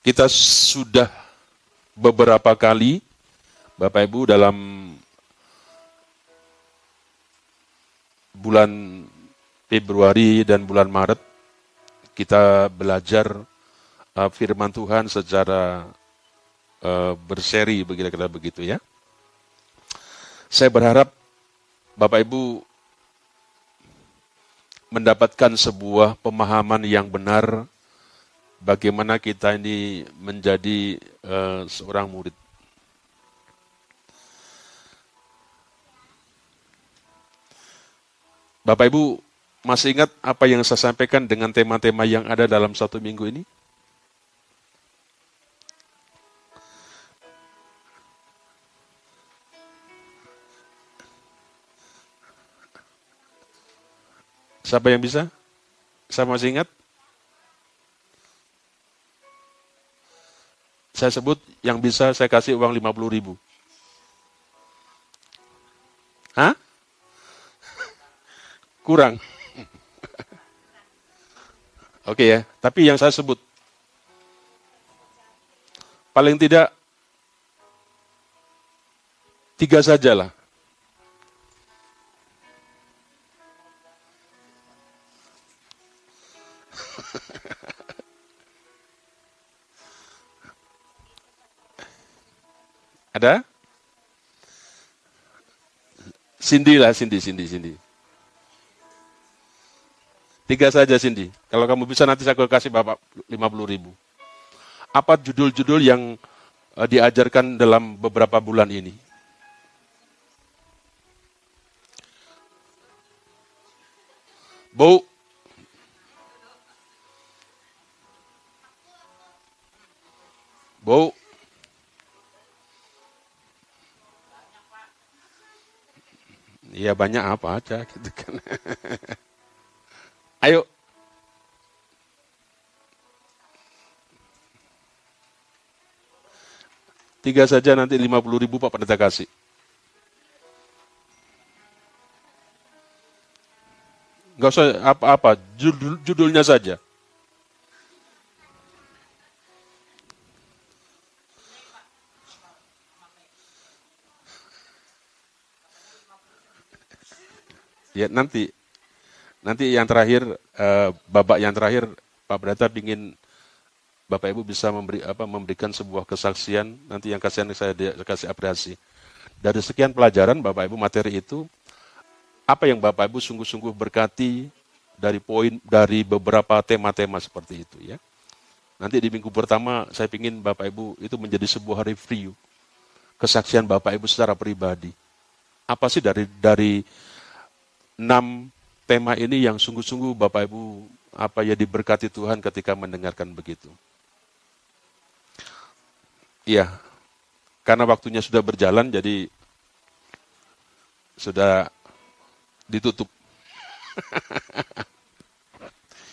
Kita sudah beberapa kali, Bapak Ibu, dalam bulan Februari dan bulan Maret, kita belajar firman Tuhan secara berseri, kira-kira begitu ya. Saya berharap Bapak Ibu mendapatkan sebuah pemahaman yang benar bagaimana kita ini menjadi seorang murid. Bapak Ibu masih ingat apa yang saya sampaikan dengan tema-tema yang ada dalam satu minggu ini? Siapa yang bisa? Saya masih ingat? Saya sebut yang bisa saya kasih uang 50.000. Hah? Kurang. Oke ya, tapi yang saya sebut paling tidak 3 sajalah. Ada? Cindy lah, Cindy. 3 saja, Cindy. Kalau kamu bisa nanti saya kasih Bapak 50.000. Apa judul-judul yang diajarkan dalam beberapa bulan ini? Bu. Iya banyak apa aja gitu kan. Ayo. Tiga saja nanti 50.000 Pak Pendeta kasih. Enggak usah apa-apa, judulnya saja. Ya nanti yang terakhir, babak yang terakhir, Pak Pendeta ingin Bapak Ibu bisa memberikan sebuah kesaksian, nanti yang kasihan saya kasih apresiasi. Dari sekian pelajaran Bapak Ibu materi itu, apa yang Bapak Ibu sungguh-sungguh berkati dari beberapa tema-tema seperti itu ya. Nanti di minggu pertama saya ingin Bapak Ibu itu menjadi sebuah review kesaksian Bapak Ibu secara pribadi. Apa sih dari 6 tema ini yang sungguh-sungguh Bapak Ibu diberkati Tuhan ketika mendengarkan begitu. Iya, karena waktunya sudah berjalan jadi sudah ditutup.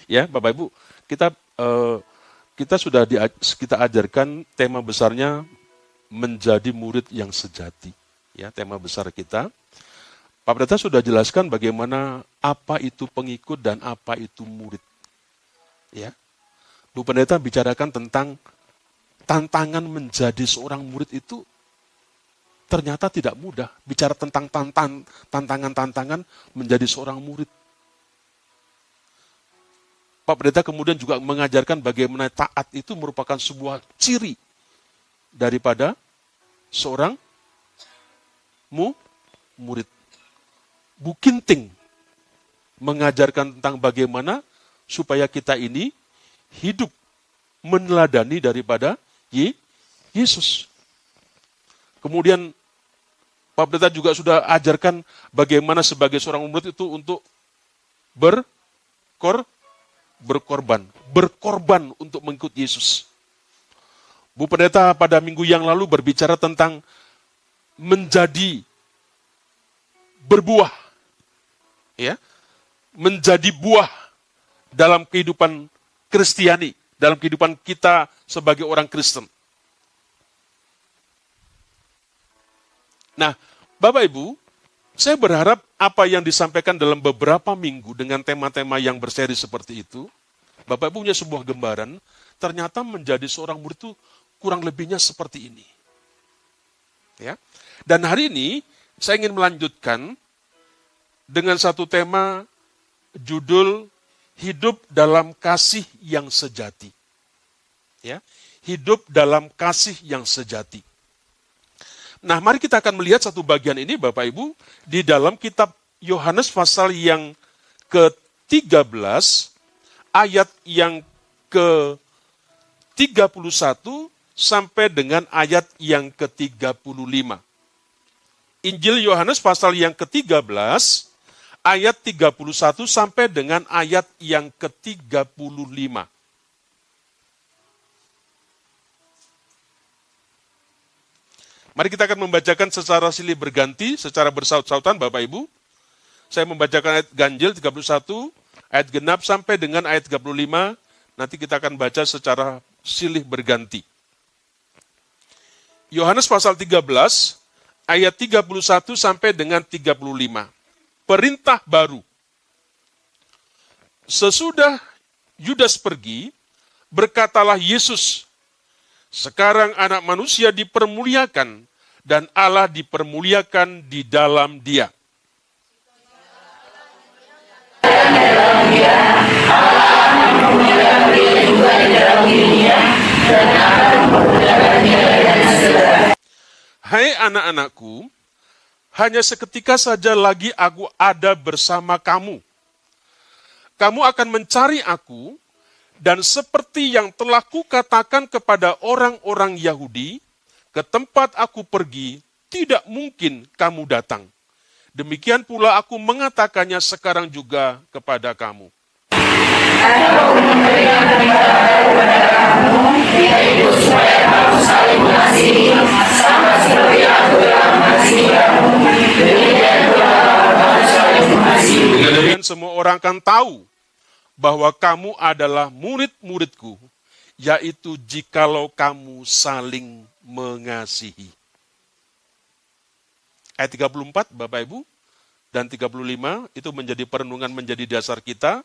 Ya, Bapak Ibu, kita sudah kita ajarkan tema besarnya menjadi murid yang sejati. Ya, tema besar kita. Pak Pendeta sudah jelaskan bagaimana apa itu pengikut dan apa itu murid. Ya. Bu Pendeta bicarakan tentang tantangan menjadi seorang murid itu ternyata tidak mudah. Bicara tentang tantangan-tantangan menjadi seorang murid. Pak Pendeta kemudian juga mengajarkan bagaimana taat itu merupakan sebuah ciri daripada seorang murid. Bu Kinting mengajarkan tentang bagaimana supaya kita ini hidup meneladani daripada Yesus. Kemudian Pak Pendeta juga sudah ajarkan bagaimana sebagai seorang murid itu untuk berkorban untuk mengikut Yesus. Bu Pendeta pada minggu yang lalu berbicara tentang menjadi berbuah, ya, menjadi buah dalam kehidupan Kristiani, dalam kehidupan kita sebagai orang Kristen. Nah, Bapak Ibu, saya berharap apa yang disampaikan dalam beberapa minggu dengan tema-tema yang berseri seperti itu, Bapak Ibu punya sebuah gambaran, ternyata menjadi seorang murid itu kurang lebihnya seperti ini. Ya. Dan hari ini saya ingin melanjutkan dengan satu tema judul hidup dalam kasih yang sejati. Ya, hidup dalam kasih yang sejati. Nah, mari kita akan melihat satu bagian ini Bapak Ibu di dalam kitab Yohanes pasal yang ke-13 ayat yang ke-31 sampai dengan ayat yang ke-35. Injil Yohanes pasal yang ke-13 ayat 31 sampai dengan ayat yang ke-35. Mari kita akan membacakan secara silih berganti, secara bersaut-sautan Bapak Ibu. Saya membacakan ayat ganjil 31, ayat genap sampai dengan ayat 35. Nanti kita akan baca secara silih berganti. Yohanes pasal 13, ayat 31 sampai dengan 35. Perintah baru. Sesudah Yudas pergi, berkatalah Yesus, sekarang anak manusia dipermuliakan, dan Allah dipermuliakan di dalam dia. Hai anak-anakku, hanya seketika saja lagi aku ada bersama kamu. Kamu akan mencari aku, dan seperti yang telah kukatakan kepada orang-orang Yahudi, ke tempat aku pergi, tidak mungkin kamu datang. Demikian pula aku mengatakannya sekarang juga kepada kamu. Aku memberikan perintah kepada kamu, yaitu supaya kamu saling mengasihi, sama seperti aku telah mengasihi kamu. Demikian pula kamu saling mengasihi. Dengan semua orang akan tahu bahwa kamu adalah murid-muridku, yaitu jikalau kamu saling mengasihi. Ayat 34, Bapak Ibu, dan 35, itu menjadi perenungan, menjadi dasar kita.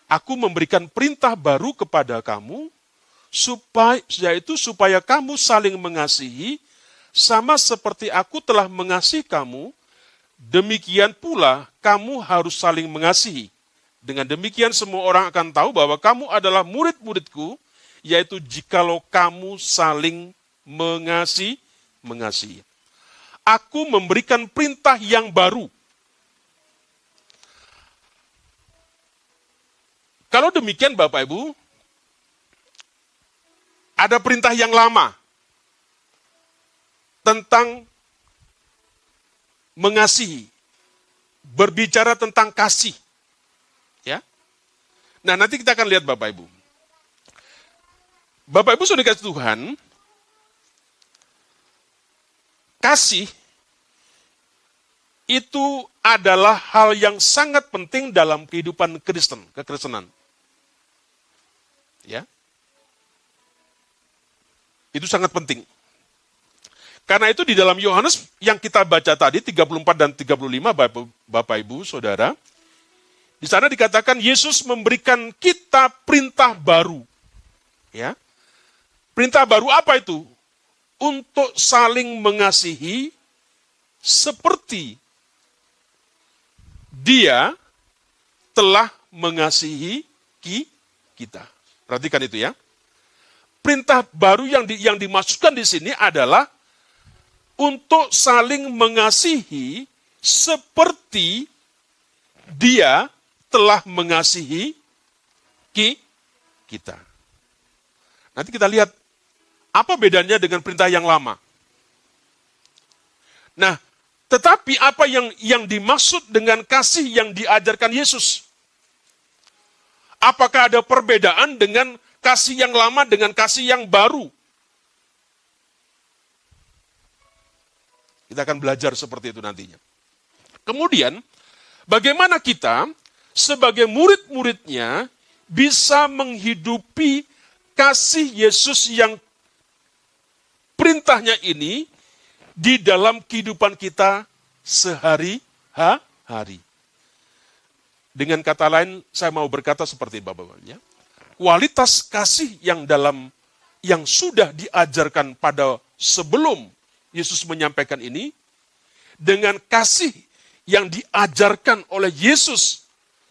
Aku memberikan perintah baru kepada kamu, yaitu supaya kamu saling mengasihi, sama seperti aku telah mengasihi kamu, demikian pula kamu harus saling mengasihi. Dengan demikian semua orang akan tahu bahwa kamu adalah murid-muridku, yaitu jikalau kamu saling mengasihi. Aku memberikan perintah yang baru. Kalau demikian Bapak Ibu, ada perintah yang lama tentang mengasihi, berbicara tentang kasih. Ya. Nah, nanti kita akan lihat Bapak Ibu. Bapak Ibu sudah dikasih Tuhan, kasih itu adalah hal yang sangat penting dalam kehidupan Kristen, kekristenan. Ya. Itu sangat penting. Karena itu di dalam Yohanes yang kita baca tadi 34 dan 35 Bapak Ibu Saudara, di sana dikatakan Yesus memberikan kita perintah baru. Ya. Perintah baru apa itu? Untuk saling mengasihi seperti Dia telah mengasihi kita. Perhatikan itu ya. Perintah baru yang dimaksudkan di sini adalah untuk saling mengasihi seperti Dia telah mengasihi kita. Nanti kita lihat apa bedanya dengan perintah yang lama. Nah, tetapi apa yang dimaksud dengan kasih yang diajarkan Yesus? Apakah ada perbedaan dengan kasih yang lama dengan kasih yang baru? Kita akan belajar seperti itu nantinya. Kemudian, bagaimana kita sebagai murid-muridnya bisa menghidupi kasih Yesus yang perintahnya ini di dalam kehidupan kita sehari-hari. Dengan kata lain, saya mau berkata seperti Bapak-Bapak. kualitas kasih yang sudah diajarkan pada sebelum Yesus menyampaikan ini, dengan kasih yang diajarkan oleh Yesus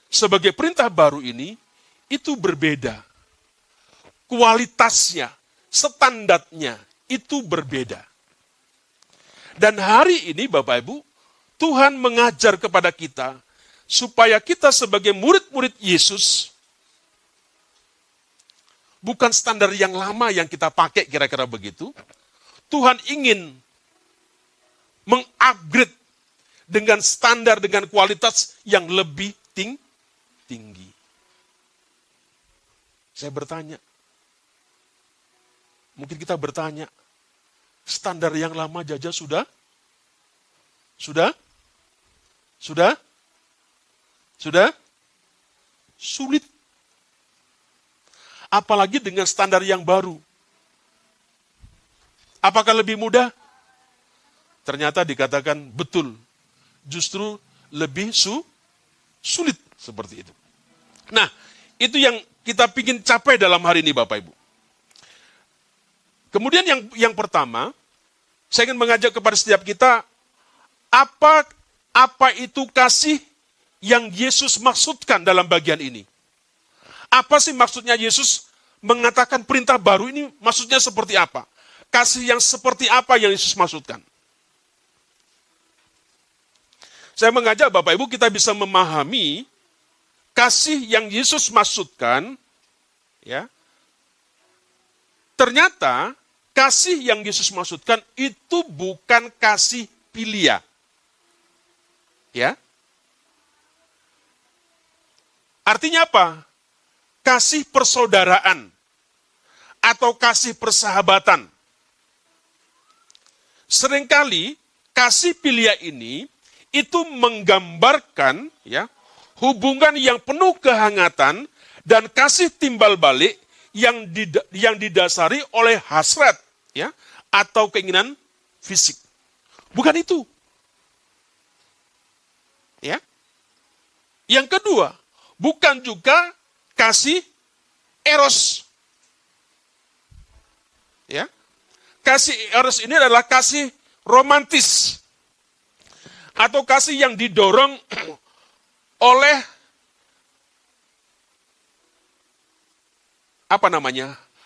sebagai perintah baru ini, itu berbeda. Kualitasnya, standarnya, itu berbeda. Dan hari ini Bapak Ibu, Tuhan mengajar kepada kita, supaya kita sebagai murid-murid Yesus, bukan standar yang lama yang kita pakai kira-kira begitu. Tuhan ingin mengupgrade dengan standar, dengan kualitas yang lebih tinggi. Saya bertanya, mungkin kita bertanya, standar yang lama Jaja sudah? Sulit. Apalagi dengan standar yang baru. Apakah lebih mudah? Ternyata dikatakan betul. Justru lebih sulit seperti itu. Nah, itu yang kita ingin capai dalam hari ini Bapak Ibu. Kemudian yang pertama, saya ingin mengajak kepada setiap kita, apa itu kasih yang Yesus maksudkan dalam bagian ini? Apa sih maksudnya Yesus mengatakan perintah baru ini, maksudnya seperti apa? Kasih yang seperti apa yang Yesus maksudkan? Saya mengajak Bapak Ibu kita bisa memahami kasih yang Yesus maksudkan, ya. Ternyata kasih yang Yesus maksudkan itu bukan kasih filia. Ya. Artinya apa? Kasih persaudaraan atau kasih persahabatan. Seringkali kasih filia ini itu menggambarkan ya hubungan yang penuh kehangatan dan kasih timbal balik yang didasari oleh hasrat ya atau keinginan fisik. Bukan itu. Ya. Yang kedua, bukan juga kasih eros. Ya. Kasih eros ini adalah kasih romantis. Atau kasih yang didorong oleh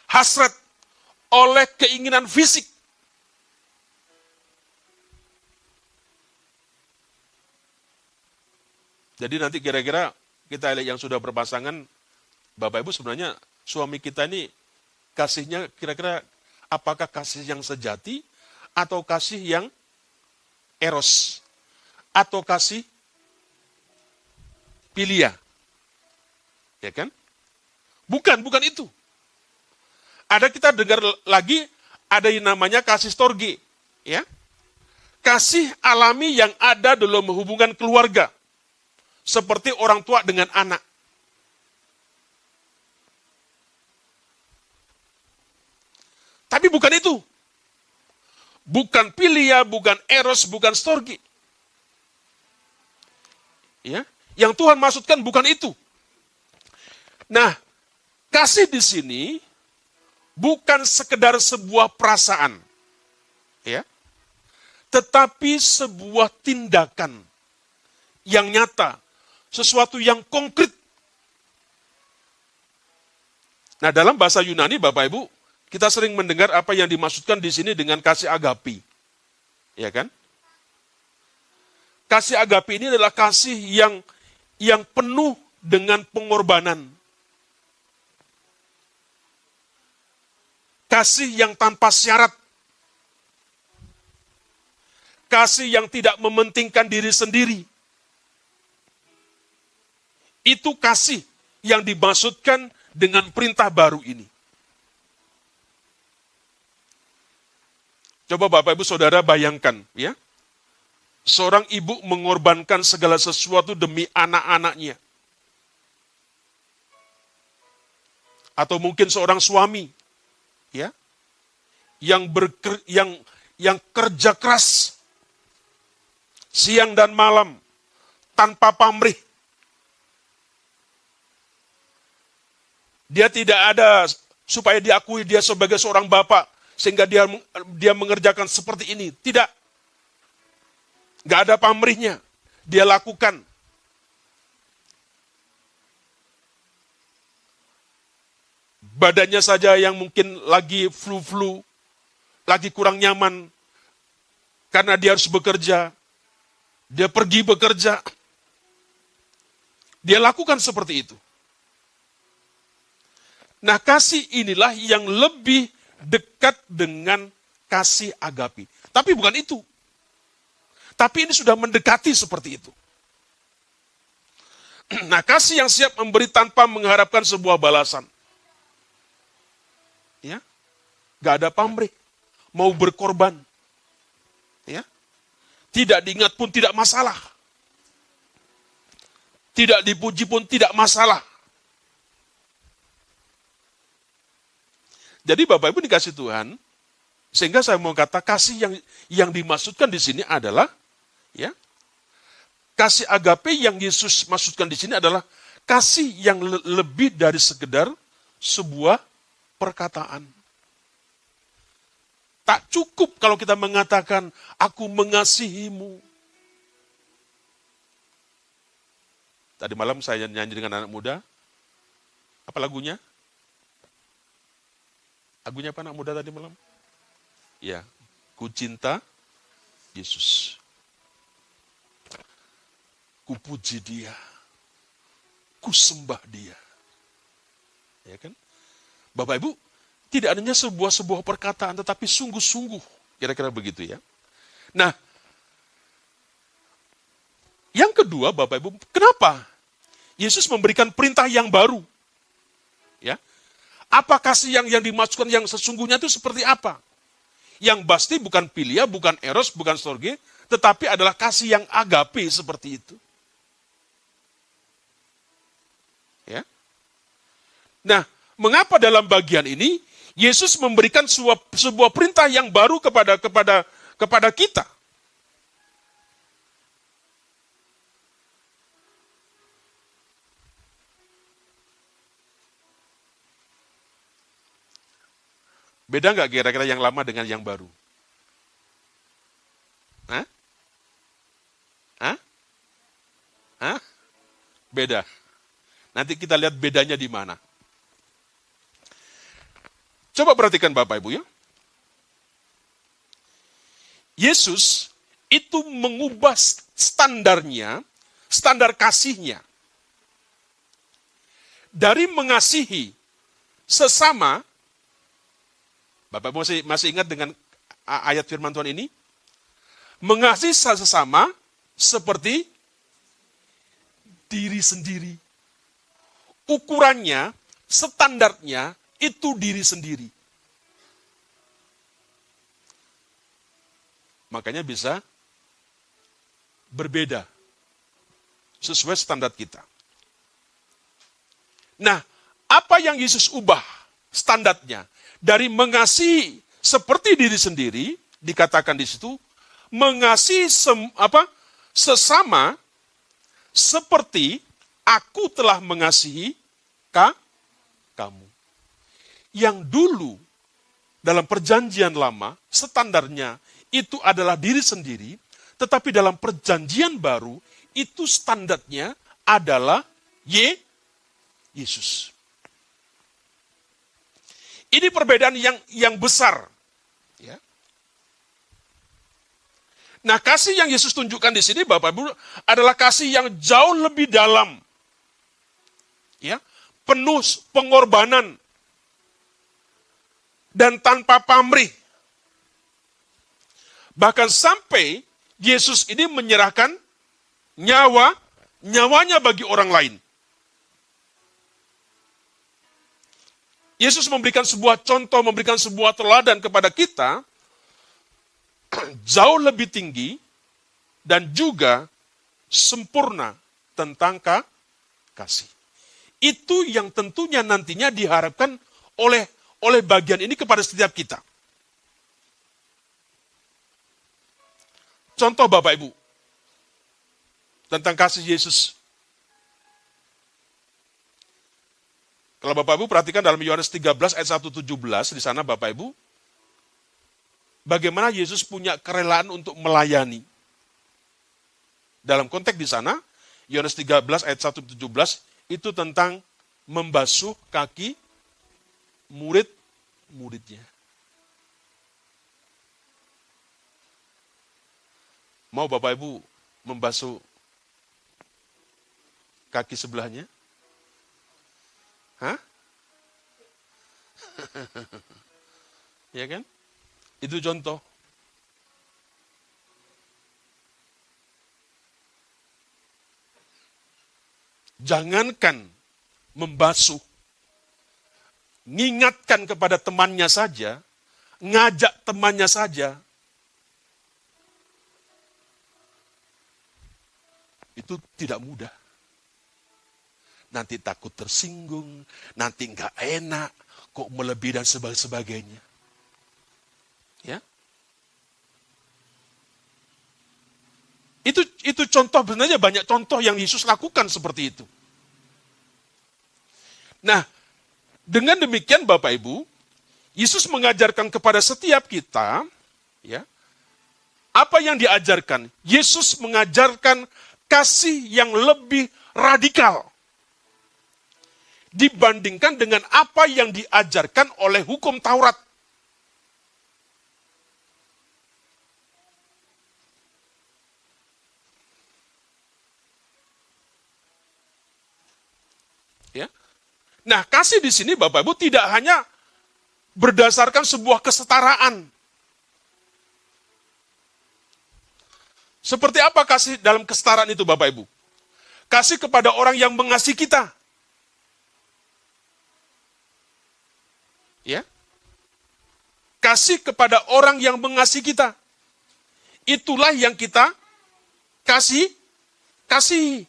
hasrat, oleh keinginan fisik. Jadi nanti kira-kira kita lihat yang sudah berpasangan, Bapak Ibu sebenarnya suami kita ini kasihnya kira-kira apakah kasih yang sejati atau kasih yang eros atau kasih filia. Ya kan? Bukan itu. Ada kita dengar lagi ada yang namanya kasih storge, ya. Kasih alami yang ada dalam hubungan keluarga. Seperti orang tua dengan anak. Tapi bukan itu. Bukan filia, bukan eros, bukan storge. Ya, yang Tuhan maksudkan bukan itu. Nah, kasih di sini bukan sekedar sebuah perasaan, ya, tetapi sebuah tindakan yang nyata, sesuatu yang konkret. Nah, dalam bahasa Yunani, Bapak Ibu, kita sering mendengar apa yang dimaksudkan di sini dengan kasih agapi, ya kan? Kasih agape ini adalah kasih yang penuh dengan pengorbanan. Kasih yang tanpa syarat. Kasih yang tidak mementingkan diri sendiri. Itu kasih yang dimaksudkan dengan perintah baru ini. Coba Bapak Ibu Saudara bayangkan, ya. Seorang ibu mengorbankan segala sesuatu demi anak-anaknya. Atau mungkin seorang suami, ya, yang kerja keras siang dan malam tanpa pamrih. Dia tidak ada supaya diakui dia sebagai seorang bapak, sehingga dia mengerjakan seperti ini. Tidak. Gak ada pamrihnya. Dia lakukan. Badannya saja yang mungkin lagi flu-flu, lagi kurang nyaman, karena dia harus bekerja. Dia pergi bekerja. Dia lakukan seperti itu. Nah, kasih inilah yang lebih dekat dengan kasih agape. Tapi bukan itu. Tapi ini sudah mendekati seperti itu. Nah, kasih yang siap memberi tanpa mengharapkan sebuah balasan. Ya, gak ada pamrih, mau berkorban. Ya, tidak diingat pun tidak masalah. Tidak dipuji pun tidak masalah. Jadi Bapak Ibu dikasih Tuhan, sehingga saya mau kata kasih yang dimaksudkan di sini adalah, ya, kasih agape yang Yesus maksudkan di sini adalah kasih yang lebih dari sekedar sebuah perkataan. Tak cukup kalau kita mengatakan, aku mengasihimu. Tadi malam saya nyanyi dengan anak muda. Apa lagunya? Lagunya apa anak muda tadi malam? Ya, ku cinta Yesus. Ku puji dia. Ku sembah dia. Ya kan? Bapak Ibu, tidak hanya sebuah perkataan, tetapi sungguh-sungguh. Kira-kira begitu ya. Nah, yang kedua Bapak Ibu, kenapa Yesus memberikan perintah yang baru? Ya. Apa kasih yang dimaksudkan yang sesungguhnya itu seperti apa? Yang pasti bukan philia, bukan eros, bukan storge, tetapi adalah kasih yang agape seperti itu. Ya. Nah, mengapa dalam bagian ini Yesus memberikan sebuah perintah yang baru kepada kita? Beda nggak kira-kira yang lama dengan yang baru? Hah? Hah? Hah? Beda. Nanti kita lihat bedanya di mana. Coba perhatikan Bapak Ibu ya. Yesus itu mengubah standarnya, standar kasihnya. Dari mengasihi sesama, Bapak masih ingat dengan ayat firman Tuhan ini? Mengasihi sesama seperti diri sendiri. Ukurannya, standarnya itu diri sendiri. Makanya bisa berbeda sesuai standar kita. Nah, apa yang Yesus ubah standarnya? Dari mengasihi seperti diri sendiri, dikatakan di situ, mengasihi sesama seperti aku telah mengasihi kamu. Yang dulu dalam perjanjian lama, standarnya itu adalah diri sendiri, tetapi dalam perjanjian baru, itu standarnya adalah Yesus. Ini perbedaan yang besar. Ya. Nah, kasih yang Yesus tunjukkan di sini, Bapak Ibu, adalah kasih yang jauh lebih dalam. Ya, penuh pengorbanan dan tanpa pamrih. Bahkan sampai Yesus ini menyerahkan nyawanya bagi orang lain. Yesus memberikan sebuah contoh, memberikan sebuah teladan kepada kita, jauh lebih tinggi dan juga sempurna tentang kasih. Itu yang tentunya nantinya diharapkan oleh bagian ini kepada setiap kita. Contoh Bapak Ibu, tentang kasih Yesus. Kalau Bapak Ibu perhatikan dalam Yohanes 13 ayat 1-17, di sana Bapak Ibu, bagaimana Yesus punya kerelaan untuk melayani. Dalam konteks di sana, Yohanes 13 ayat 1-17, itu tentang membasuh kaki murid-muridnya. Mau Bapak Ibu membasuh kaki sebelahnya? Hah? Ya kan? Itu contoh. Jangankan membasuh, ngingatkan kepada temannya saja, ngajak temannya saja, itu tidak mudah. Nanti takut tersinggung, nanti nggak enak, kok melebihi dan sebagainya. Ya, itu contoh, sebenarnya banyak contoh yang Yesus lakukan seperti itu. Nah, dengan demikian Bapak Ibu, Yesus mengajarkan kepada setiap kita, ya, apa yang diajarkan? Yesus mengajarkan kasih yang lebih radikal dibandingkan dengan apa yang diajarkan oleh hukum Taurat. Ya. Nah, kasih di sini Bapak Ibu tidak hanya berdasarkan sebuah kesetaraan. Seperti apa kasih dalam kesetaraan itu Bapak Ibu? Kasih kepada orang yang mengasihi kita. Ya. Kasih kepada orang yang mengasihi kita. Itulah yang kita kasihi.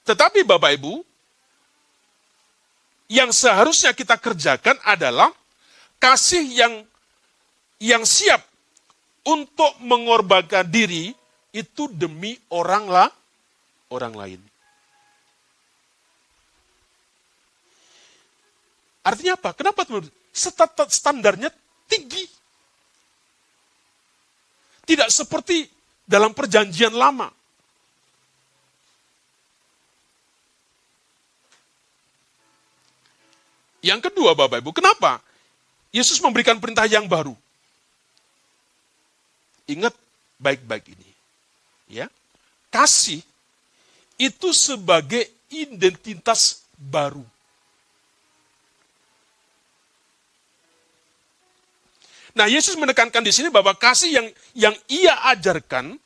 Tetapi Bapak Ibu, yang seharusnya kita kerjakan adalah kasih yang siap untuk mengorbankan diri itu demi orang lain. Artinya apa? Kenapa teman-teman? Standarnya tinggi. Tidak seperti dalam perjanjian lama. Yang kedua Bapak Ibu, kenapa Yesus memberikan perintah yang baru? Ingat baik-baik ini. Ya. Kasih itu sebagai identitas baru. Nah, Yesus menekankan di sini bahwa kasih yang ia ajarkan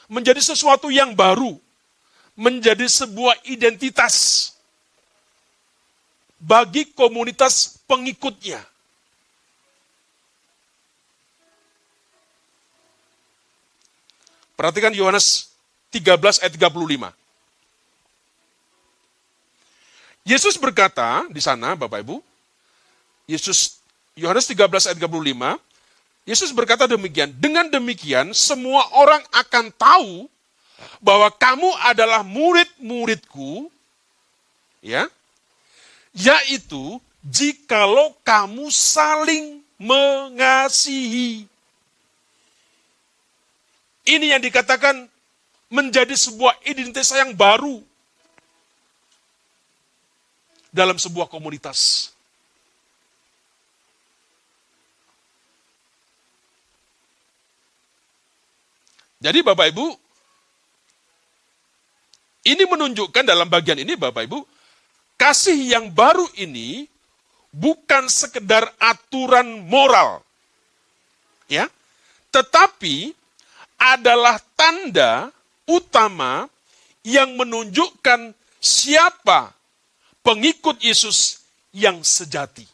menjadi sesuatu yang baru, menjadi sebuah identitas bagi komunitas pengikutnya. Perhatikan Yohanes 13 ayat 35. Yesus berkata di sana, Bapak Ibu, Yohanes 13 ayat 35, Yesus berkata demikian, dengan demikian semua orang akan tahu bahwa kamu adalah murid-muridku, ya, yaitu jikalau kamu saling mengasihi. Ini yang dikatakan menjadi sebuah identitas yang baru dalam sebuah komunitas. Jadi Bapak Ibu, ini menunjukkan dalam bagian ini Bapak Ibu, kasih yang baru ini bukan sekedar aturan moral, ya, tetapi adalah tanda utama yang menunjukkan siapa pengikut Yesus yang sejati.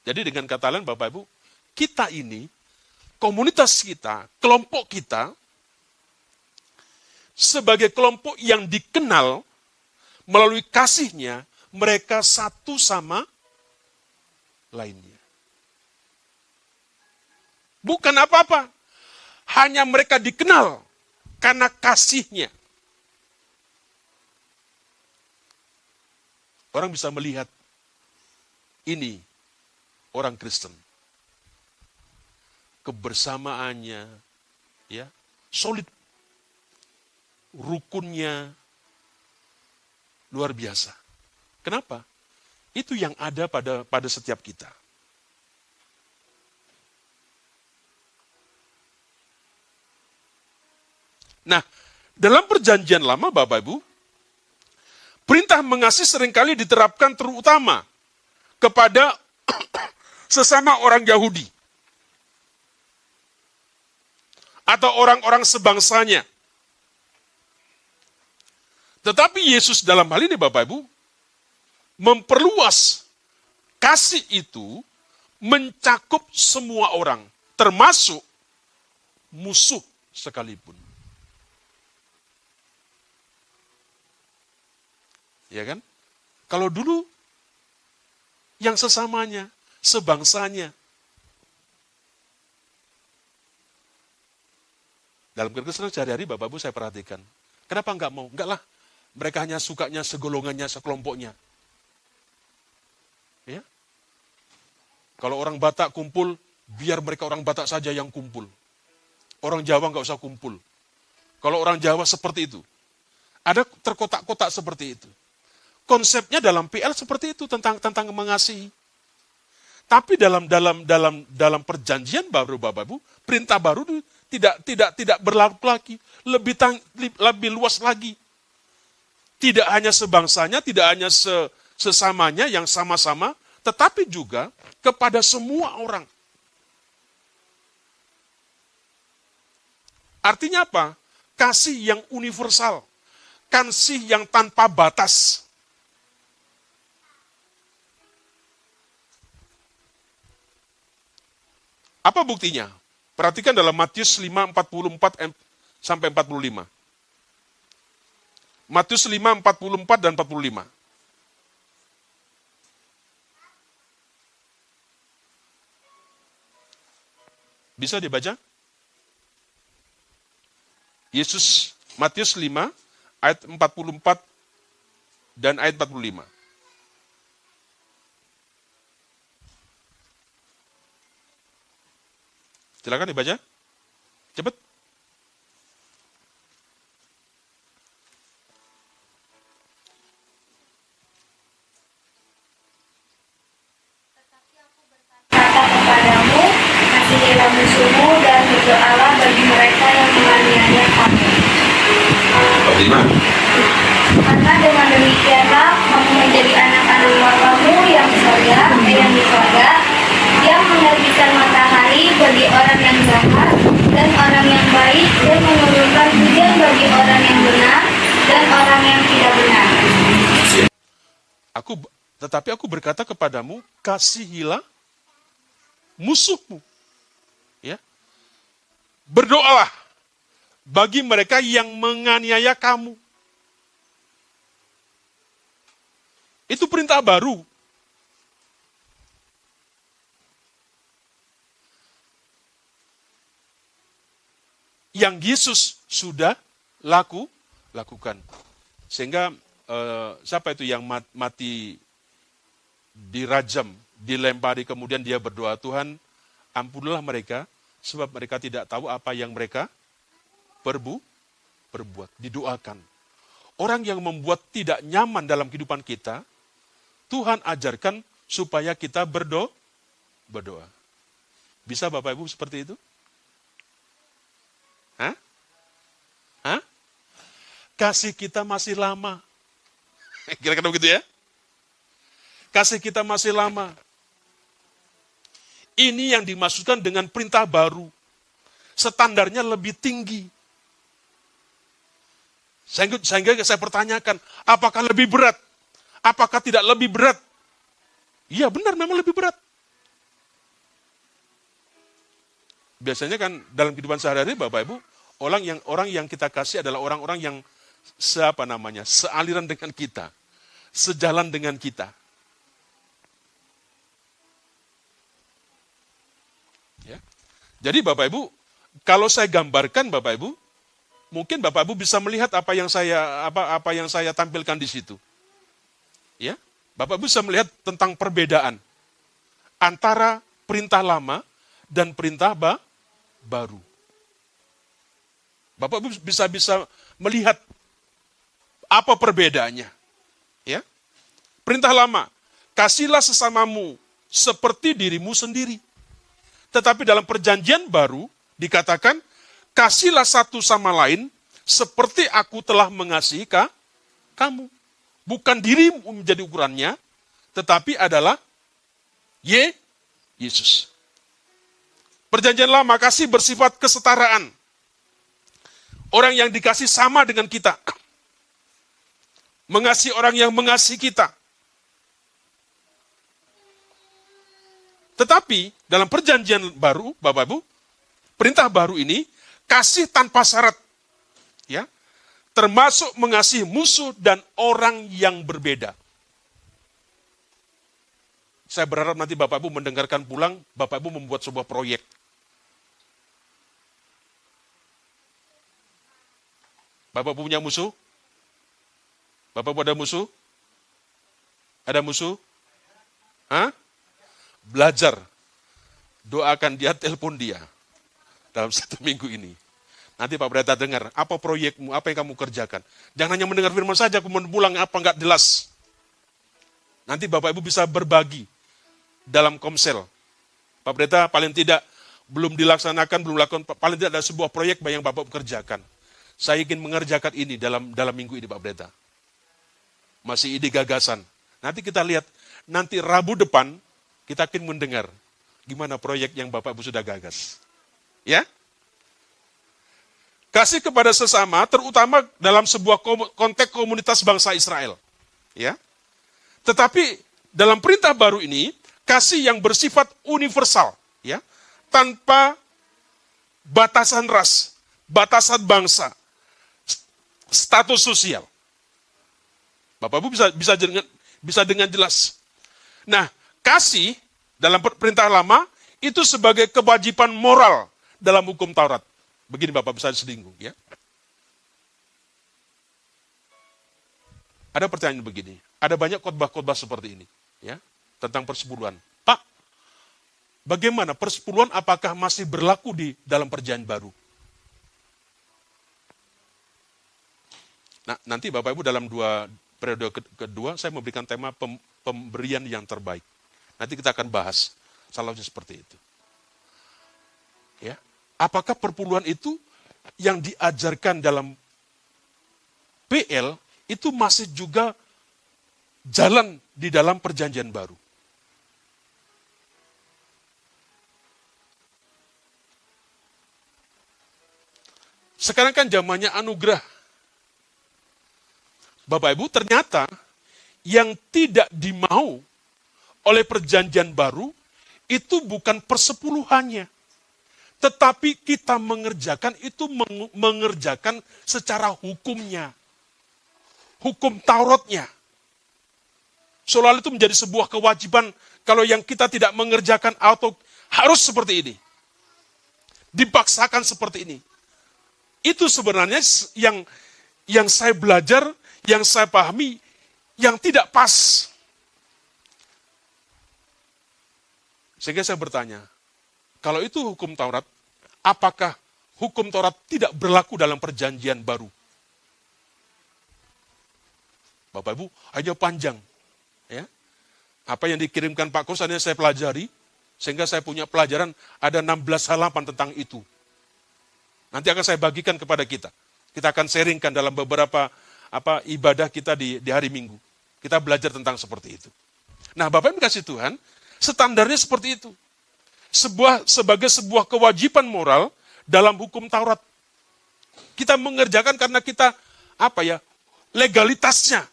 Jadi dengan kata lain Bapak Ibu, kita ini, komunitas kita, kelompok kita, sebagai kelompok yang dikenal melalui kasihnya, mereka satu sama lainnya. Bukan apa-apa, hanya mereka dikenal karena kasihnya. Orang bisa melihat ini orang Kristen. Kebersamaannya, ya, solid, rukunnya luar biasa. Kenapa? Itu yang ada pada setiap kita. Nah, dalam perjanjian lama, Bapak Ibu, perintah mengasihi seringkali diterapkan terutama kepada sesama orang Yahudi atau orang-orang sebangsanya. Tetapi Yesus dalam hal ini, Bapak Ibu, memperluas kasih itu mencakup semua orang, termasuk musuh sekalipun. Ya kan? Kalau dulu yang sesamanya, sebangsanya. Dalam Kristen sehari-hari Bapak Ibu saya perhatikan. Kenapa enggak mau? Enggak lah. Mereka hanya sukanya segolongannya, sekelompoknya. Ya. Kalau orang Batak kumpul, biar mereka orang Batak saja yang kumpul. Orang Jawa enggak usah kumpul. Kalau orang Jawa seperti itu. Ada terkotak-kotak seperti itu. Konsepnya dalam PL seperti itu tentang mengasihi. Tapi dalam perjanjian baru, Bapak Ibu, perintah baru itu tidak berlaku lagi, lebih luas lagi. Tidak hanya sebangsanya, tidak hanya sesamanya yang sama-sama, tetapi juga kepada semua orang. Artinya apa? Kasih yang universal, kasih yang tanpa batas. Apa buktinya? Perhatikan dalam Matius 5:44 sampai 45. Matius 5:44 dan 45. Bisa dibaca? Yesus, Matius 5, ayat 44 dan ayat 45. Silakan dibaca. Cepat. Kata kepadamu, kasihilah musuhmu dan berdoalah bagi mereka yang menganiaya kamu. Karena dengan demikianlah kamu menjadi anak-anak Bapamu yang di surga, yang menerbitkan matahari bagi orang yang jahat dan orang yang baik, dan menurunkan hujan bagi orang yang benar dan orang yang tidak benar. Tetapi aku berkata kepadamu, kasihilah musuhmu. Ya. Berdoalah bagi mereka yang menganiaya kamu. Itu perintah baru. Yang Yesus sudah lakukan. Sehingga siapa itu yang mati dirajam, dilempari, kemudian dia berdoa, Tuhan ampunilah mereka, sebab mereka tidak tahu apa yang mereka perbuat. Didoakan. Orang yang membuat tidak nyaman dalam kehidupan kita, Tuhan ajarkan supaya kita berdoa. Bisa Bapak Ibu seperti itu? Hah? Kasih kita masih lama. Kira-kira begitu ya? Kasih kita masih lama. Ini yang dimaksudkan dengan perintah baru. Standarnya lebih tinggi. Sehingga saya pertanyakan, apakah lebih berat? Apakah tidak lebih berat? Iya benar, memang lebih berat. Biasanya kan dalam kehidupan sehari-hari, Bapak Ibu, orang yang kita kasih adalah orang-orang yang sealiran dengan kita. sejalan dengan kita. Ya. Jadi Bapak Ibu, kalau saya gambarkan Bapak Ibu, mungkin Bapak Ibu bisa melihat apa yang saya tampilkan di situ. Ya. Bapak Ibu bisa melihat tentang perbedaan antara perintah lama dan perintah baru. Bapak Ibu bisa melihat apa perbedaannya. Ya. Perintah lama, kasihlah sesamamu seperti dirimu sendiri. Tetapi dalam perjanjian baru dikatakan, kasihlah satu sama lain seperti aku telah mengasihi kamu. Bukan dirimu menjadi ukurannya, tetapi adalah Yesus. Perjanjian lama kasih bersifat kesetaraan. Orang yang dikasih sama dengan kita. Mengasihi orang yang mengasihi kita. Tetapi dalam perjanjian baru, Bapak Ibu, perintah baru ini kasih tanpa syarat. Ya. Termasuk mengasihi musuh dan orang yang berbeda. Saya berharap nanti Bapak Ibu mendengarkan pulang, Bapak Ibu membuat sebuah proyek. Bapak Ibu punya musuh? Bapak Ibu ada musuh? Ada musuh? Hah? Belajar. Doakan dia, telepon dia. Dalam 1 minggu ini. Nanti Pak Pendeta dengar, apa proyekmu, apa yang kamu kerjakan. Jangan hanya mendengar firman saja, kemudian pulang apa enggak jelas. Nanti Bapak Ibu bisa berbagi dalam komsel. Pak Pendeta paling tidak belum dilaksanakan, belum lakukan, paling tidak ada sebuah proyek yang Bapak kerjakan. Saya ingin mengerjakan ini dalam minggu ini Pak Pendeta. Masih ide gagasan. Nanti kita lihat, nanti Rabu depan, kita akan mendengar gimana proyek yang Bapak Ibu sudah gagas. Ya? Kasih kepada sesama, terutama dalam sebuah konteks komunitas bangsa Israel. Ya. Tetapi dalam perintah baru ini, kasih yang bersifat universal. Ya. Tanpa batasan ras, batasan bangsa, status sosial. Bapak Ibu bisa dengan jelas. Nah, kasih dalam perintah lama itu sebagai kewajiban moral dalam hukum Taurat. Begini Bapak bisa disinggung ya. Ada pertanyaan begini. Ada banyak khotbah-khotbah seperti ini ya, tentang persepuluhan. Pak, bagaimana persepuluhan apakah masih berlaku di dalam perjanjian baru? Nah, nanti Bapak Ibu dalam periode kedua saya memberikan tema pemberian yang terbaik. Nanti kita akan bahas salahnya seperti itu. Ya. Apakah perpuluhan itu yang diajarkan dalam PL itu masih juga jalan di dalam perjanjian baru? Sekarang kan zamannya anugerah. Bapak Ibu, ternyata yang tidak dimau oleh perjanjian baru itu bukan persepuluhannya. Tetapi kita mengerjakan itu mengerjakan secara hukumnya. Hukum Tauratnya. Soal itu menjadi sebuah kewajiban kalau yang kita tidak mengerjakan atau harus seperti ini. Dipaksakan seperti ini. Itu sebenarnya yang saya belajar, yang saya pahami, yang tidak pas. Sehingga saya bertanya, kalau itu hukum Taurat, apakah hukum Taurat tidak berlaku dalam perjanjian baru? Bapak Ibu, hanya panjang. Ya. Apa yang dikirimkan Pak Kos, saya pelajari, sehingga saya punya pelajaran, ada 16 halaman tentang itu. Nanti akan saya bagikan kepada kita. Kita akan sharingkan dalam beberapa ibadah kita di hari Minggu. Kita belajar tentang seperti itu. Nah, Bapak Ibu kasih Tuhan, standarnya seperti itu. Sebagai sebuah kewajiban moral dalam hukum Taurat. Kita mengerjakan karena kita, legalitasnya.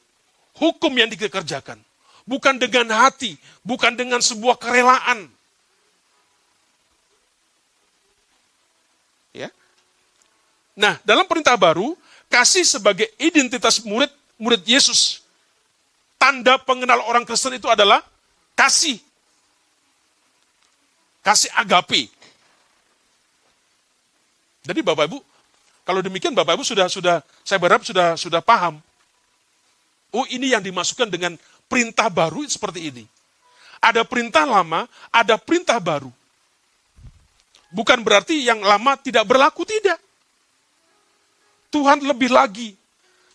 Hukum yang dikerjakan. Bukan dengan hati, bukan dengan sebuah kerelaan. Ya. Nah, dalam perintah baru, kasih sebagai identitas murid Yesus. tanda pengenal orang Kristen itu adalah kasih. Kasih agape. Jadi Bapak Ibu, kalau demikian Bapak Ibu sudah saya berharap sudah paham. Oh, ini yang dimasukkan dengan perintah baru seperti ini. Ada perintah lama, ada perintah baru. Bukan berarti yang lama tidak berlaku, tidak. Tuhan lebih lagi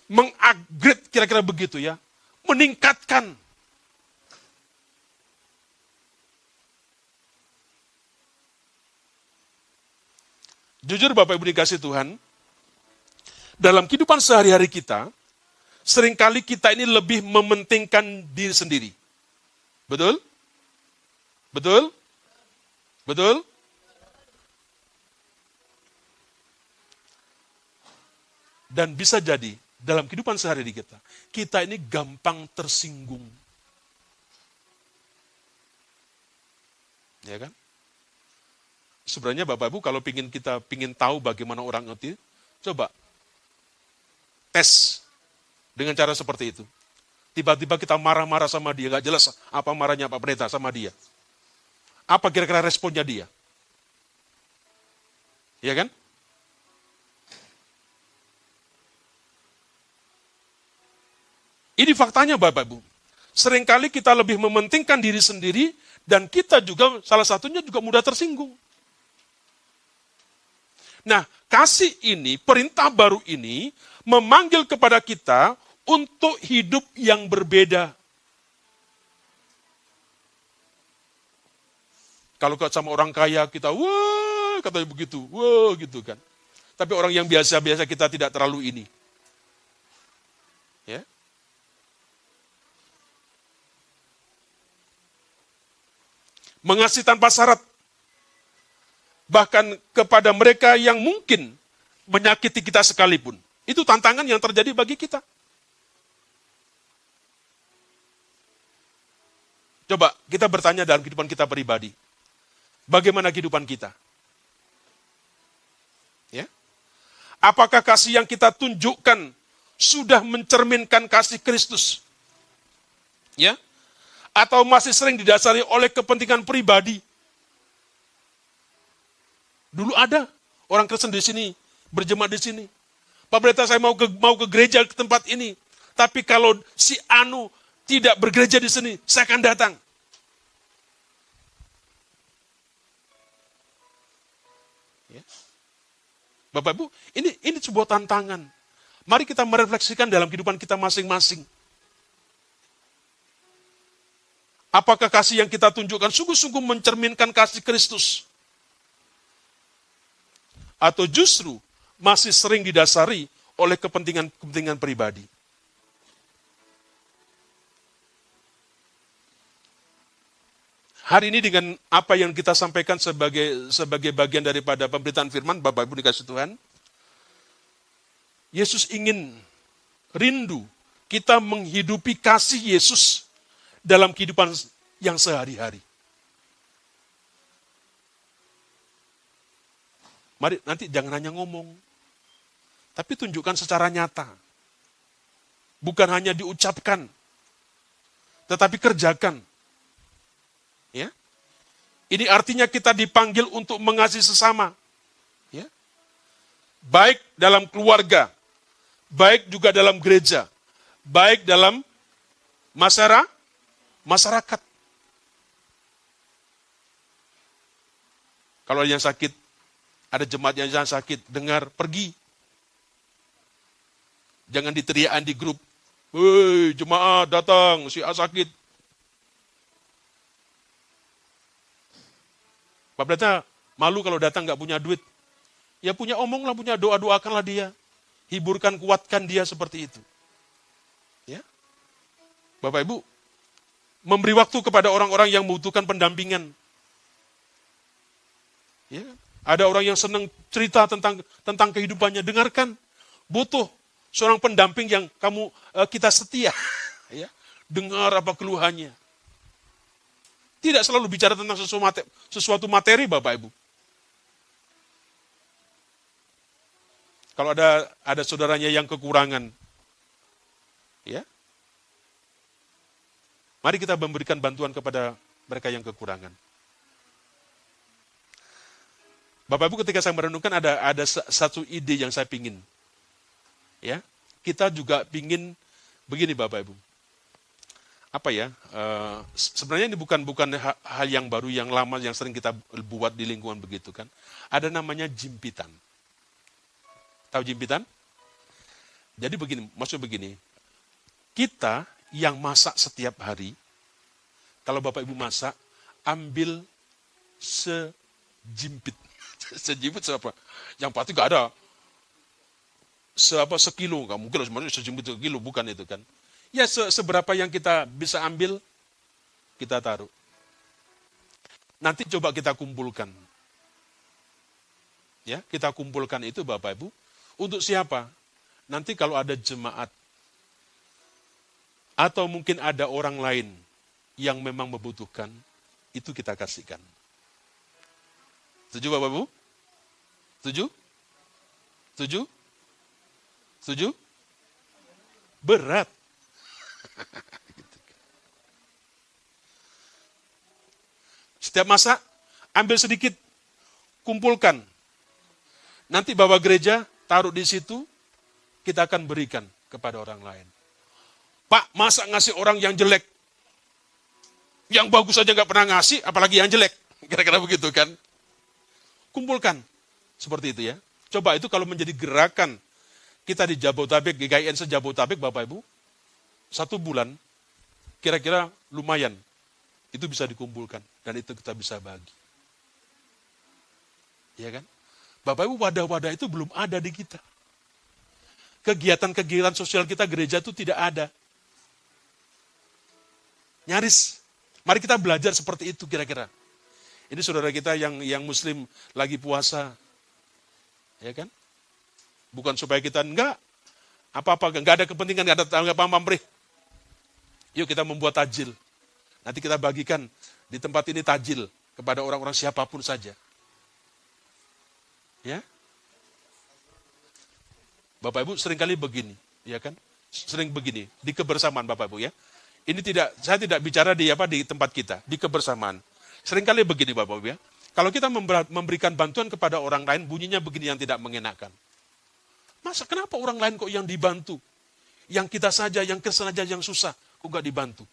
mengupgrade, kira-kira begitu ya. Meningkatkan. Jujur Bapak Ibu dikasih Tuhan, dalam kehidupan sehari-hari kita, seringkali kita ini lebih mementingkan diri sendiri. Betul? Betul? Betul? Dan bisa jadi, dalam kehidupan sehari-hari kita ini gampang tersinggung. Ya kan? Sebenarnya Bapak Ibu kalau kita pingin tahu bagaimana orang itu, coba tes dengan cara seperti itu. Tiba-tiba kita marah-marah sama dia, gak jelas apa marahnya Pak Pendeta sama dia. Apa kira-kira responnya dia? Ya kan? Ini faktanya Bapak Ibu. Seringkali kita lebih mementingkan diri sendiri dan kita juga salah satunya juga mudah tersinggung. Nah, kasih ini, perintah baru ini, memanggil kepada kita untuk hidup yang berbeda. Kalau sama orang kaya, kita, wah, katanya begitu, wah, gitu kan. Tapi orang yang biasa-biasa kita tidak terlalu ini. Ya. Mengasihi tanpa syarat. Bahkan kepada mereka yang mungkin menyakiti kita sekalipun. Itu tantangan yang terjadi bagi kita. Coba kita bertanya dalam kehidupan kita pribadi. Bagaimana kehidupan kita? Ya? Apakah kasih yang kita tunjukkan sudah mencerminkan kasih Kristus? Ya? Atau masih sering didasari oleh kepentingan pribadi? Dulu ada orang Kristen di sini, berjemaat di sini. Pak Pendeta, saya mau ke gereja ke tempat ini. Tapi kalau si Anu tidak bergereja di sini, saya akan datang. Ya. Bapak Ibu, ini sebuah tantangan. Mari kita merefleksikan dalam kehidupan kita masing-masing. Apakah kasih yang kita tunjukkan sungguh-sungguh mencerminkan kasih Kristus? Atau justru masih sering didasari oleh kepentingan pribadi. Hari ini dengan apa yang kita sampaikan sebagai bagian daripada pemberitaan firman, Bapak Ibu dikasih Tuhan, Yesus ingin rindu kita menghidupi kasih Yesus dalam kehidupan yang sehari-hari. Mari nanti jangan hanya ngomong, tapi tunjukkan secara nyata. Bukan hanya diucapkan, tetapi kerjakan. Ya. Ini artinya kita dipanggil untuk mengasihi sesama. Ya. Baik dalam keluarga, baik juga dalam gereja, baik dalam masyarakat. Kalau yang sakit, ada jemaat yang jangan sakit, dengar, pergi. Jangan diteriakan di grup. Woi, jemaat datang, si A sakit. Pak Pendeta malu kalau datang nggak punya duit. Ya punya omong lah, punya doa-doakanlah dia. Hiburkan, kuatkan dia seperti itu. Ya. Bapak Ibu, memberi waktu kepada orang-orang yang membutuhkan pendampingan. Ya. Ada orang yang senang cerita tentang kehidupannya, dengarkan. Butuh seorang pendamping yang kita setia. Ya. Dengar apa keluhannya. Tidak selalu bicara tentang sesuatu materi, Bapak Ibu. Kalau ada saudaranya yang kekurangan, ya, Mari kita memberikan bantuan kepada mereka yang kekurangan. Bapak Ibu, ketika saya merenungkan ada satu ide yang saya pingin. Ya, kita juga pingin begini Bapak Ibu. Apa ya? Sebenarnya ini bukan hal yang baru, yang lama, yang sering kita buat di lingkungan begitu kan. Ada namanya jimpitan. Tahu jimpitan? Jadi begini, maksudnya begini. Kita yang masak setiap hari, kalau Bapak Ibu masak, ambil sejimpit. Sejimpit siapa? Yang pasti gak ada sekilo, nggak mungkin maksudnya sejimpit sekilo, bukan itu kan. Ya seberapa yang kita bisa ambil, kita taruh. Nanti coba kita kumpulkan. Ya, kita kumpulkan itu Bapak Ibu. Untuk siapa? Nanti kalau ada jemaat, atau mungkin ada orang lain yang memang membutuhkan, itu kita kasihkan. Setuju Bapak Ibu? Setuju? Setuju? Setuju? Berat. Setiap masak, ambil sedikit, kumpulkan. Nanti bawa gereja, taruh di situ, kita akan berikan kepada orang lain. Pak, masa ngasih orang yang jelek? Yang bagus aja nggak pernah ngasih, apalagi yang jelek. Kira-kira begitu kan? Kumpulkan. Seperti itu ya. Coba itu kalau menjadi gerakan kita di Jabotabek, GKIN se-Jabotabek, Bapak Ibu, 1 bulan, kira-kira lumayan. Itu bisa dikumpulkan. Dan itu kita bisa bagi. Ya kan? Bapak Ibu, wadah-wadah itu belum ada di kita. Kegiatan-kegiatan sosial kita gereja itu tidak ada. Nyaris. Mari kita belajar seperti itu kira-kira. Ini saudara kita yang muslim lagi puasa. Ya kan? Bukan supaya kita enggak ada kepentingan, enggak ada pamrih. Yuk kita membuat tajil. Nanti kita bagikan di tempat ini tajil kepada orang-orang siapapun saja. Ya? Bapak Ibu seringkali begini, ya kan? Sering begini di kebersamaan Bapak Ibu ya. Ini saya tidak bicara di tempat kita, di kebersamaan. Seringkali begini Bapak Ibu ya. Kalau kita memberikan bantuan kepada orang lain, bunyinya begini yang tidak mengenakan. Masa kenapa orang lain kok yang dibantu? Yang kita saja, yang kesenaja, yang susah, kok gak dibantu?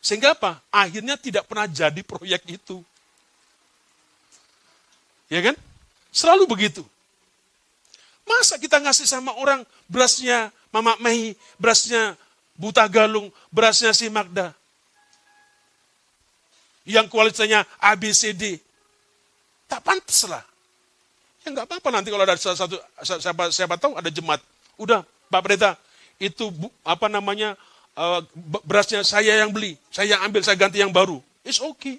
Sehingga apa? Akhirnya tidak pernah jadi proyek itu. Ya kan? Selalu begitu. Masa kita ngasih sama orang berasnya Mama Mei, berasnya Buta Galung, berasnya si Magda. Yang kualitasnya ABCD. Tak pantas lah. Ya nggak apa-apa nanti kalau ada siapa tahu ada jemaat. Udah, Pak Pendeta, itu berasnya saya yang beli, saya yang ambil, saya ganti yang baru. It's okay.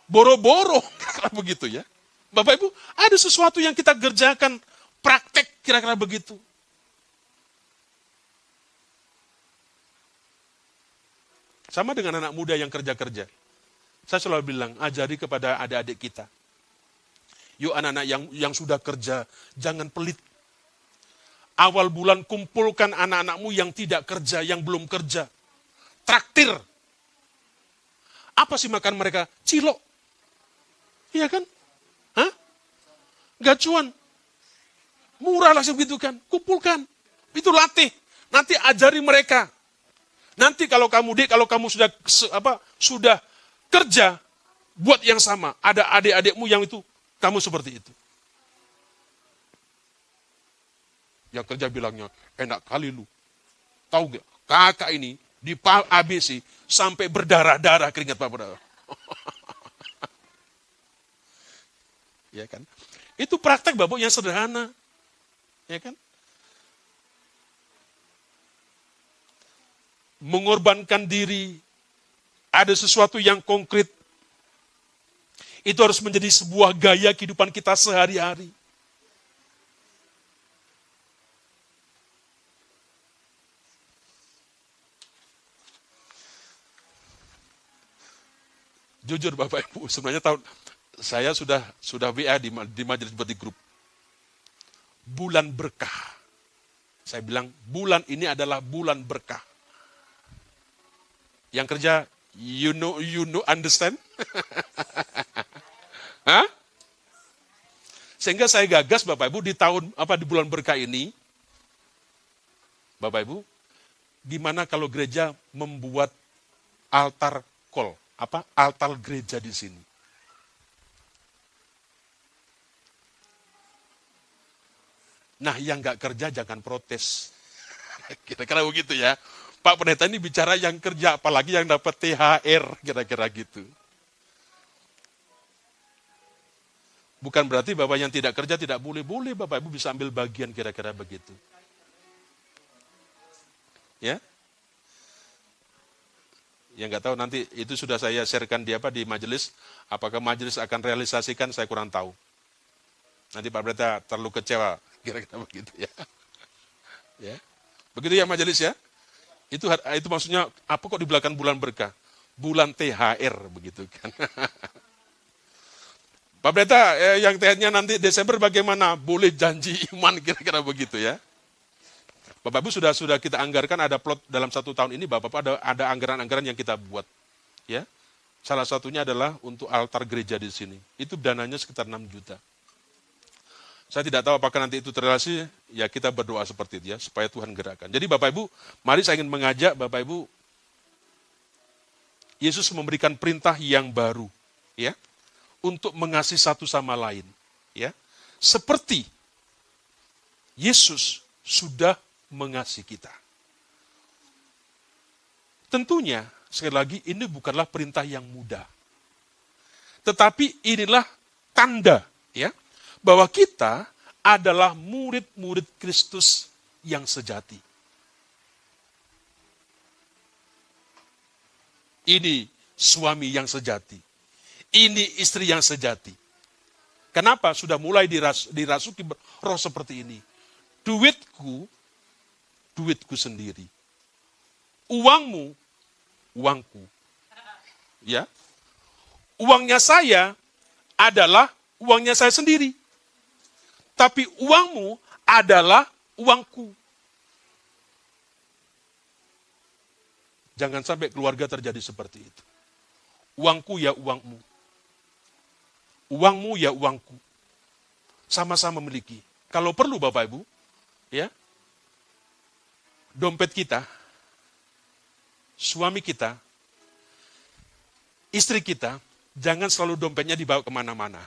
Boro-boro, kira-kira begitu ya. Bapak Ibu, ada sesuatu yang kita kerjakan, praktek kira-kira begitu. Sama dengan anak muda yang kerja-kerja. Saya selalu bilang, ajari kepada adik-adik kita. Yuk anak-anak yang sudah kerja, jangan pelit. Awal bulan kumpulkan anak-anakmu yang tidak kerja, yang belum kerja. Traktir. Apa sih makan mereka? Cilok. Iya kan? Hah? Gacuan. Murah lah sebegitu kan. Kumpulkan. Itu latih. Nanti ajari mereka. Nanti kalau kamu sudah kerja, buat yang sama. Ada adik-adikmu yang itu, kamu seperti itu. Yang kerja bilangnya, enak kali lu. Tahu gak, kakak ini di ABC sampai berdarah-darah keringat Bapak. Ya kan? Itu praktek Bapak yang sederhana. Ya kan? Mengorbankan diri, ada sesuatu yang konkret. Itu harus menjadi sebuah gaya kehidupan kita sehari-hari. Jujur Bapak Ibu, sebenarnya saya sudah WA di majelis beti grup. Bulan berkah. Saya bilang, bulan ini adalah bulan berkah. Yang kerja, you know, understand? Hah? Sehingga saya gagas Bapak Ibu di bulan berkah ini, Bapak Ibu, gimana kalau gereja membuat altar call, altar gereja di sini. Nah, yang nggak kerja jangan protes. Kira-kira begitu ya. Pak Pendeta ini bicara yang kerja, apalagi yang dapat THR, kira-kira gitu. Bukan berarti Bapak yang tidak kerja tidak boleh. Boleh Bapak Ibu bisa ambil bagian, kira-kira begitu. Ya. Yang nggak tahu nanti itu sudah saya sharekan di majelis. Apakah majelis akan realisasikan, saya kurang tahu. Nanti Pak Pendeta terlalu kecewa, kira-kira begitu ya. Ya. Begitu ya majelis ya. Itu maksudnya apa kok di belakang bulan berkah? Bulan THR begitu kan. Pak Pendeta, yang THR-nya nanti Desember bagaimana? Boleh janji iman, kira-kira begitu ya. Bapak Ibu sudah kita anggarkan, ada plot dalam 1 tahun ini, Bapak ada anggaran-anggaran yang kita buat. Ya. Salah satunya adalah untuk altar gereja di sini. Itu dananya sekitar 6 juta. Saya tidak tahu apakah nanti itu terrealisasi, ya kita berdoa seperti itu ya, supaya Tuhan gerakkan. Jadi Bapak Ibu, mari saya ingin mengajak Bapak Ibu, Yesus memberikan perintah yang baru, ya, untuk mengasihi satu sama lain, ya, seperti Yesus sudah mengasihi kita. Tentunya, sekali lagi, ini bukanlah perintah yang mudah. Tetapi inilah tanda, ya, bahwa kita adalah murid-murid Kristus yang sejati. Ini suami yang sejati. Ini istri yang sejati. Kenapa? Sudah mulai dirasuki roh seperti ini. Duitku sendiri. Uangmu, uangku. Ya. Uangnya saya adalah uangnya saya sendiri. Tapi uangmu adalah uangku. Jangan sampai keluarga terjadi seperti itu. Uangku ya uangmu. Uangmu ya uangku. Sama-sama memiliki. Kalau perlu Bapak Ibu, ya, dompet kita, suami kita, istri kita, jangan selalu dompetnya dibawa kemana-mana.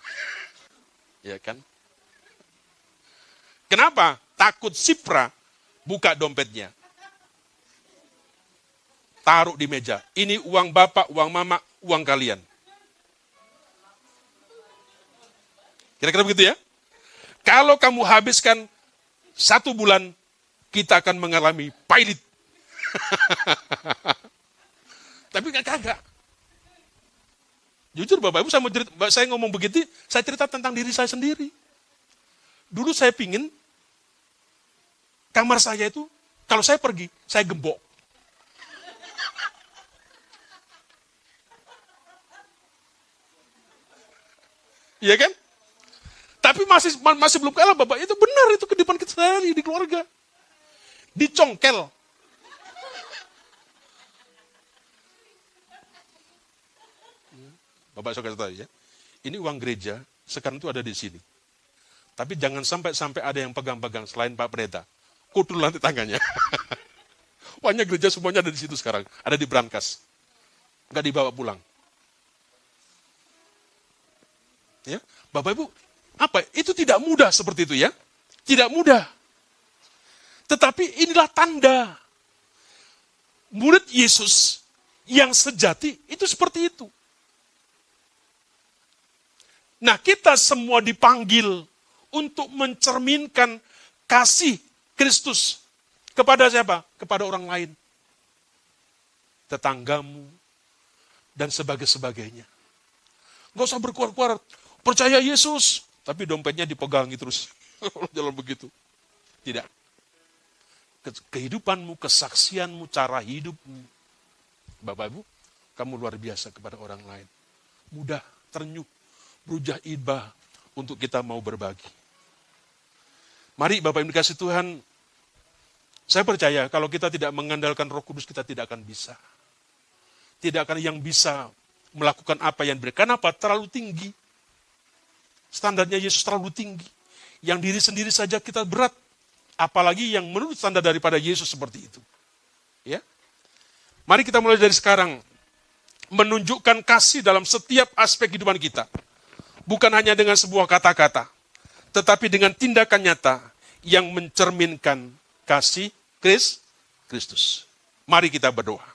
Ya kan? Kenapa? Takut Sipra buka dompetnya. Taruh di meja. Ini uang bapak, uang mama, uang kalian. Kira-kira begitu ya? Kalau kamu habiskan 1 bulan, kita akan mengalami pailit. Tapi kagak. Jujur Bapak Ibu, saya ngomong begitu, saya cerita tentang diri saya sendiri. Dulu saya pingin kamar saya itu, kalau saya pergi, saya gembok. Iya kan? Tapi masih belum kalah Bapak, itu benar itu kehidupan kita sehari di keluarga. Dicongkel. Bapak saya kasih tahu ya. Ini uang gereja, sekarang itu ada di sini. Tapi jangan sampai ada yang pegang-pegang selain Pak Pendeta. Kutul nanti tangannya. Uangnya gereja semuanya ada di situ sekarang. Ada di brankas. Nggak dibawa pulang. Ya, Bapak Ibu, itu tidak mudah seperti itu ya. Tidak mudah. Tetapi inilah tanda. Murid Yesus yang sejati itu seperti itu. Nah, kita semua dipanggil untuk mencerminkan kasih Kristus kepada siapa? Kepada orang lain. Tetanggamu dan sebagainya. Gak usah berkuar-kuar. Percaya Yesus. Tapi dompetnya dipegangi terus. Jalan begitu. Tidak. Kehidupanmu, kesaksianmu, cara hidupmu. Bapak Ibu, kamu luar biasa kepada orang lain. Mudah, ternyuh, berujah ibah untuk kita mau berbagi. Mari Bapak Ibu dikasih Tuhan, saya percaya kalau kita tidak mengandalkan Roh Kudus kita tidak akan bisa. tidak akan yang bisa melakukan apa yang diberikan. Kenapa? Terlalu tinggi. Standarnya Yesus terlalu tinggi. Yang diri sendiri saja kita berat. Apalagi yang menurut standar daripada Yesus seperti itu. Ya. Mari kita mulai dari sekarang. Menunjukkan kasih dalam setiap aspek kehidupan kita. Bukan hanya dengan sebuah kata-kata. Tetapi dengan tindakan nyata yang mencerminkan kasih Kristus. Mari kita berdoa.